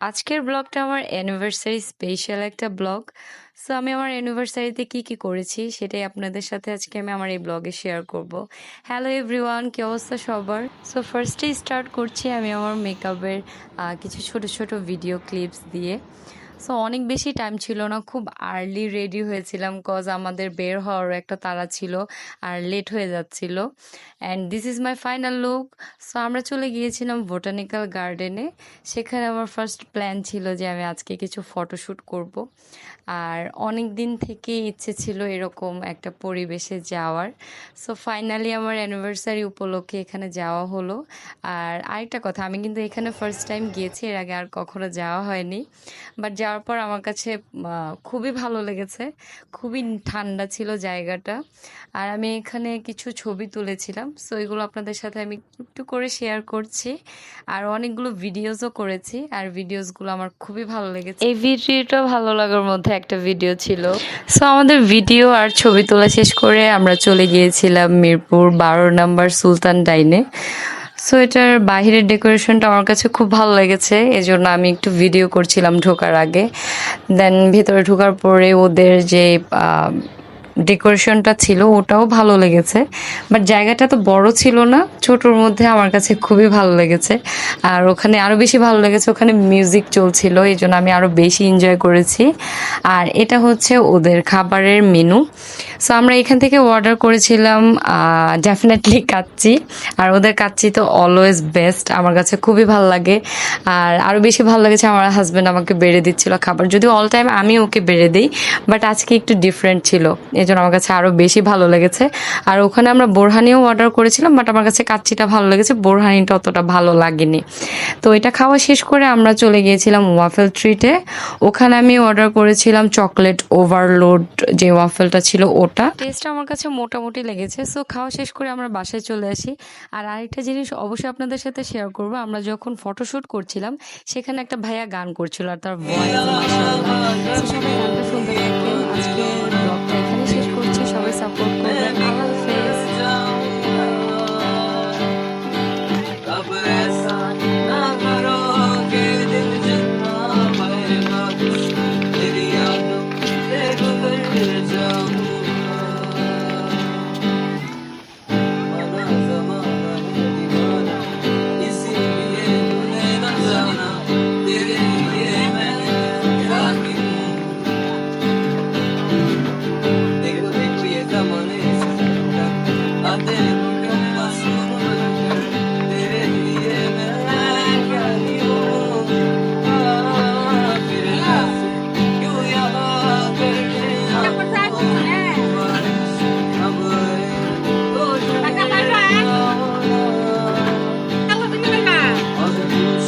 আজকের ব্লগটা আমার অ্যানিভার্সারি স্পেশাল একটা ব্লগ। সো আমি আমার অ্যানিভার্সারিতে কি করেছি সেটাই আপনাদের সাথে আজকে আমি আমার এই ব্লগে শেয়ার করব। হ্যালো এভরিওয়ান, কি অবস্থা সবার? সো ফার্স্টেই স্টার্ট করছি আমি আমার মেকআপের কিছু ছোট ছোট ভিডিও ক্লিপস দিয়ে। সো অনেক বেশি টাইম ছিল না, খুব আর্লি রেডি হয়েছিলাম কজ আমাদের বের হওয়ার একটা তাড়া ছিল আর লেট হয়ে যাচ্ছিল। And this is my final look. So আমরা চলে গিয়েছিলাম বোটানিক্যাল গার্ডেনে। সেখানে আমার ফার্স্ট প্ল্যান ছিল যে আমি আজকে কিছু ফটোশ্যুট করব। আর অনেক দিন থেকে ইচ্ছে ছিল এরকম একটা পরিবেশে যাওয়ার। সো ফাইনালি আমার অ্যানিভার্সারি উপলক্ষে এখানে যাওয়া হলো। আর আরেকটা কথা, আমি কিন্তু এখানে ফার্স্ট টাইম গিয়েছি, এর আগে আর কখনো যাওয়া হয়নি। বাট যাওয়ার পর আমার কাছে খুবই ভালো লেগেছে। খুবই ঠান্ডা ছিল জায়গাটা। আর আমি এখানে কিছু ছবি তুলেছিলাম, সো এগুলো আপনাদের সাথে আমি একটু করে শেয়ার করছি। আর অনেকগুলো ভিডিওসও করেছি, আর ভিডিওসগুলো আমার খুবই ভালো লেগেছে। এই ভিডিওটা ভালো লাগার মধ্যে একটা ভিডিও ছিল। সো আমাদের ভিডিও আর ছবি তোলা শেষ করে আমরা চলে গিয়েছিলাম মিরপুর 12 নম্বর সুলতান ডাইনে। সো এটার বাহিরের ডেকোরেশনটা আমার কাছে খুব ভালো লেগেছে, এজন্য আমি একটু ভিডিও করছিলাম ঢোকার আগে। দেন ভেতরে ঢোকার পরে ওদের যে ডেকোরেশনটা ছিল ওটাও ভালো লেগেছে। বাট জায়গাটা তো বড় ছিল না, ছোটোর মধ্যে আমার কাছে খুবই ভালো লেগেছে। আর ওখানে আরও বেশি ভালো লেগেছে, ওখানে মিউজিক চলছিল, এই জন্য আমি আরও বেশি এনজয় করেছি। আর এটা হচ্ছে ওদের খাবারের মেনু। সো আমরা এখান থেকে অর্ডার করেছিলাম ডেফিনেটলি কাচ্চি। আর ওদের কাচ্চি তো অলওয়েজ বেস্ট, আমার কাছে খুবই ভালো লাগে। আর আরও বেশি ভালো লেগেছে আমার হাজব্যান্ড আমাকে বেড়ে দিচ্ছিল খাবার, যদিও অল টাইম আমি ওকে বেড়ে দিই, বাট আজকে একটু ডিফারেন্ট ছিল, এই জন্য আমার কাছে আরও বেশি ভালো লেগেছে। আর ওখানে আমরা বোরহানিও অর্ডার করেছিলাম, বাট আমার কাছে কাচ্চিটা ভালো লেগেছে, বোরহানিটা অতটা ভালো লাগেনি। তো এটা খাওয়া শেষ করে আমরা চলে গিয়েছিলাম ওয়াফেল ট্রিটে। ওখানে আমি অর্ডার করেছিলাম চকলেট ওভারলোড যে ওয়াফেলটা ছিল ওটা। টেস্টটা আমার কাছে মোটামুটি লেগেছে। সো খাওয়া শেষ করে আমরা বাসায় চলে আসি। আর আরেকটা জিনিস অবশ্যই আপনাদের সাথে শেয়ার করব, আমরা যখন ফটোশ্যুট করছিলাম সেখানে একটা ভাইয়া গান করছিল, আর তার ভয়েস মাশাআল্লাহ। সো সবাই গানটা শুনতে থাকেন। আজকে ব্লগটা এখানে শেষ করছি, সবাই সাপোর্ট করবেন।